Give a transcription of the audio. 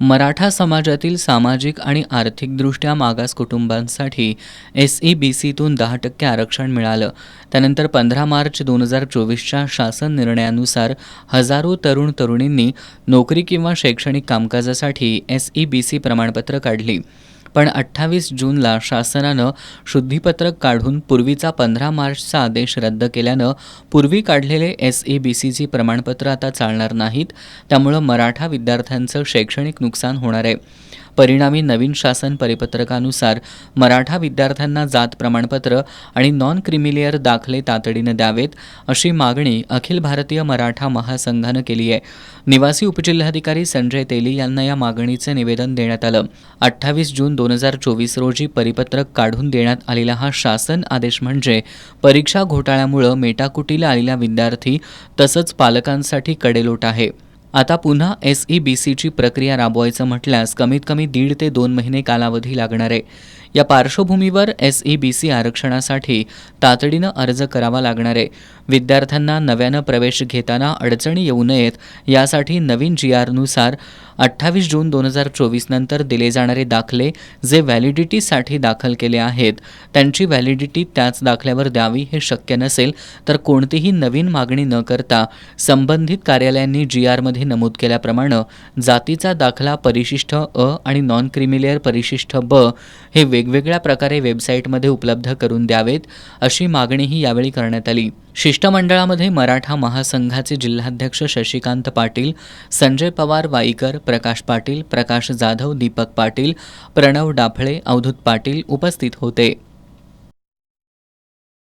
मराठा समाजातील सामाजिक आणि आर्थिकदृष्ट्या मागास कुटुंबांसाठी SEBCतून 10% आरक्षण मिळालं. त्यानंतर 15 मार्च 2024च्या शासन निर्णयानुसार हजारो तरुण तरुणींनी नोकरी किंवा शैक्षणिक कामकाजासाठी SEBC प्रमाणपत्र काढली. पण 28 जूनला शासनानं शुद्धीपत्रक काढून पूर्वीचा 15 मार्चचा आदेश रद्द केल्यानं पूर्वी काढलेले SEBCची प्रमाणपत्र आता चालणार नाहीत. त्यामुळं मराठा विद्यार्थ्यांचं शैक्षणिक नुकसान होणार आहे. परिणामी नवीन शासन परिपत्रकानुसार मराठा विद्यार्थ्यांना जात प्रमाणपत्र आणि नॉन क्रिमिलियर दाखले तातडीनं द्यावेत, अशी मागणी अखिल भारतीय मराठा महासंघानं केली आहे. निवासी उपजिल्हाधिकारी संजय तेली यांना या मागणीचं निवेदन देण्यात आलं. 28 जून 2024 रोजी परिपत्रक काढून देण्यात आलेला हा शासन आदेश म्हणजे परीक्षा घोटाळ्यामुळं मेटाकुटीला आलेल्या विद्यार्थी तसंच पालकांसाठी कडेलोट आहे. आता पुन्हा SEBCची प्रक्रिया राबवायचं म्हटल्यास कमीत कमी 1.5 ते 2 महिने कालावधी लागणार आहे. या पार्श्वभूमीवर SEBC आरक्षणासाठी तातडीनं अर्ज करावा लागणार आहे. विद्यार्थ्यांना नव्यानं प्रवेश घेताना अडचणी येऊ नयेत यासाठी नवीन GRनुसार 28 जून 2024 नंतर दिले जाणारे दाखले जे व्हॅलिडिटीसाठी दाखल केले आहेत त्यांची व्हॅलिडिटी त्याच दाखल्यावर द्यावी हे शक्य नसेल तर कोणतीही नवीन मागणी न करता संबंधित कार्यालयांनी GRमध्ये नमूद केल्याप्रमाणे जातीचा दाखला परिशिष्ट अ आणि नॉन क्रिमिलियर परिशिष्ट ब हे वेगवेगळ्या प्रकारे वेबसाईटमध्ये उपलब्ध करून द्यावेत, अशी मागणीही यावेळी करण्यात आली. शिष्टमंडळामध्ये मराठा महासंघाचे जिल्हाध्यक्ष शशिकांत पाटील, संजय पवार वाईकर, प्रकाश पाटील, प्रकाश जाधव, दीपक पाटील, प्रणव डाफळे, अवधूत पाटील उपस्थित होते.